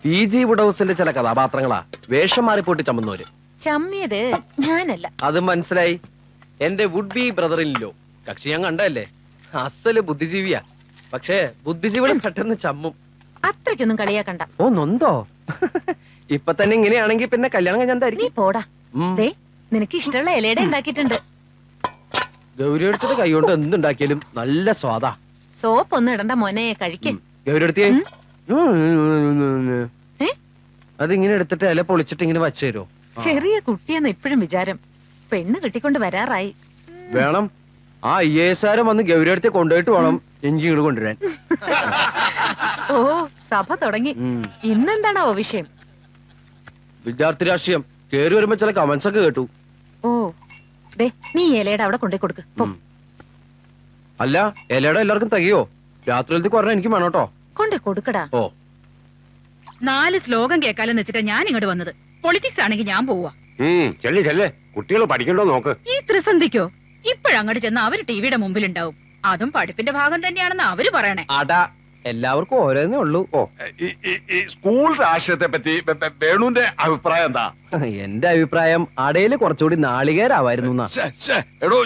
PG would ഹൗസിന്റെ ചില കഥാപാത്രങ്ങളാ വേഷം മാറിപ്പോട്ട് ചമ്മുന്നവര്. ചമ്മിയത് ഞാനല്ല. അത് മനസ്സിലായി. എന്റെ വുഡ് ബി ബ്രദറിലോ കക്ഷി ഞാൻ കണ്ടല്ലേ, അസല് ബുദ്ധിജീവിയാ. പക്ഷേ ബുദ്ധിജീവികളും പെട്ടെന്ന് ചമ്മും. അത്രയ്ക്കൊന്നും കളിയാക്കണ്ട. ഓ നൊന്തോ? ഇപ്പൊ തന്നെ ഇങ്ങനെയാണെങ്കിൽ പിന്നെ കല്യാണം കഴിഞ്ഞാൽ നീ എന്തായിരിക്കും? പോടാ. ദേ, നിനക്ക് ഇഷ്ടമുള്ള ഇലയുടെ ഉണ്ടാക്കിയിട്ടുണ്ട്. ഗൗരി എടുത്തിട്ട് കൈകൊണ്ട് എന്തുണ്ടാക്കിയാലും നല്ല സ്വാദാ. സോപ്പ് ഒന്നും ഇടണ്ട മോനെ, കഴിക്ക്. ഗൗരി എടുത്തേ. അതിങ്ങനെ എടുത്തിട്ട് ഇല പൊളിച്ചിട്ട് ഇങ്ങനെ വച്ചു തരുമോ? ചെറിയ കുട്ടിയെന്ന് ഇപ്പോഴും വിചാരം. പെണ്ണ് കിട്ടിക്കൊണ്ട് വരാറായി. വേണം. ആ IAS വന്ന് ഗൗരി അടുത്ത് കൊണ്ടുപോയിട്ട് വേണം എനിക്ക് ഇങ്ങോട്ട് കൊണ്ടുവരാൻ. ഓ, സഭ തുടങ്ങി. ഇന്നെന്താണോ വിഷയം? വിദ്യാർത്ഥി രാഷ്ട്രീയം. കേറി വരുമ്പോ ചില കമന്റ്സ് ഒക്കെ കേട്ടു. ഓ, ദേ, നീ ഇലയുടെ അവിടെ കൊണ്ടേ കൊടുക്ക്. അല്ല, ഇലയുടെ എല്ലാവർക്കും തികയോ? രാത്രിയിലത്തേക്ക് പറഞ്ഞാൽ എനിക്ക് വേണം കേട്ടോ. കൊണ്ടേ കൊടുക്കടാ. ഓ, 4 ശ്ലോകം കേൾക്കാലെന്ന് വെച്ചിട്ടാ ഞാൻ ഇങ്ങോട്ട് വന്നത്. പൊളിറ്റിക്സ് ആണെങ്കിൽ ഞാൻ പോവാ. ചെല്ലേ ചെല്ലേ, കുട്ടികൾ പഠിക്കണ്ടോ നോക്ക്. ഈ ത്രിസന്ധിക്കോ? ഇപ്പോഴങ്ങോട്ട് ചെന്ന് അവര് ടിവിയുടെ മുമ്പിലുണ്ടാവും. അതും പഠിപ്പിന്റെ ഭാഗം തന്നെയാണെന്ന് അവര് പറയണേ. അടാ, എല്ലാവർക്കും ഓരോന്നേ ഉള്ളൂ. ഓ, ഈ സ്കൂൾ രാഷ്ട്രീയത്തെ പറ്റി വേണുവിന്റെ അഭിപ്രായം എന്താ? എന്റെ അഭിപ്രായം അടയില് കുറച്ചുകൂടി നാളികേരാവായിരുന്നു. എടോ,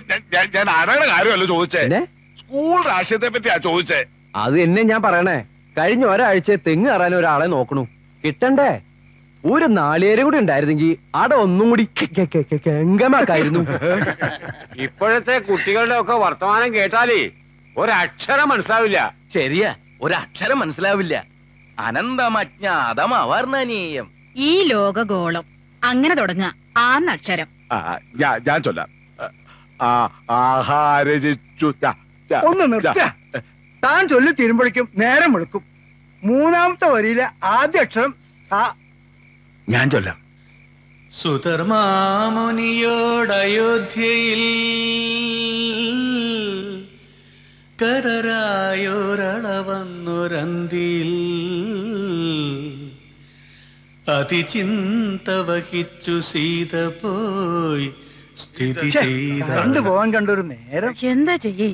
ഞാൻ ആരുടെ കാര്യമല്ല ചോദിച്ചേ, പിന്നെ സ്കൂൾ രാഷ്ട്രീയത്തെ പറ്റിയാ ചോദിച്ചേ. അത് എന്നെ ഞാൻ പറയണേ. കഴിഞ്ഞ ഒരാഴ്ച തെങ്ങ് കയറാൻ ഒരാളെ നോക്കണു. കിട്ടണ്ടേ? ഒരു നാളികേരം കൂടി ഉണ്ടായിരുന്നെങ്കിൽ അട ഒന്നും കൂടി കെങ്കമാക്കായിരുന്നു. ഇപ്പോഴത്തെ കുട്ടികളുടെ ഒക്കെ വർത്തമാനം കേട്ടാലേ ഒരക്ഷരം മനസ്സിലാവില്ല. ശരിയാ, ഒരക്ഷരം മനസ്സിലാവില്ല. അനന്തമജ്ഞാതമവർണ്ണനീയം. ഈ ലോകഗോളം അങ്ങനെ തുടങ്ങുക. ആന്നക്ഷരം. ഞാൻ ചൊല്ലാം. ആഹാരജിച്ചു. ഒന്ന് നിർത്ത. താൻ ചൊല്ലി തീരുമ്പോഴേക്കും നേരം വെളുക്കും. 3ാമത്തെ വരിയിലെ ആദ്യ അക്ഷരം ഞാൻ ചൊല്ലാം. സുധർമാമുനിയോടയോധ്യയിൽ കരരായോരളവന്നൊരന്തിയിൽ അതിചിന്ത വഹിച്ചു സീത പോയി സ്ഥിതി ചെയ്ത കണ്ടുപോവാൻ കണ്ടൊരു നേരം. എന്താ ചെയ്യേ?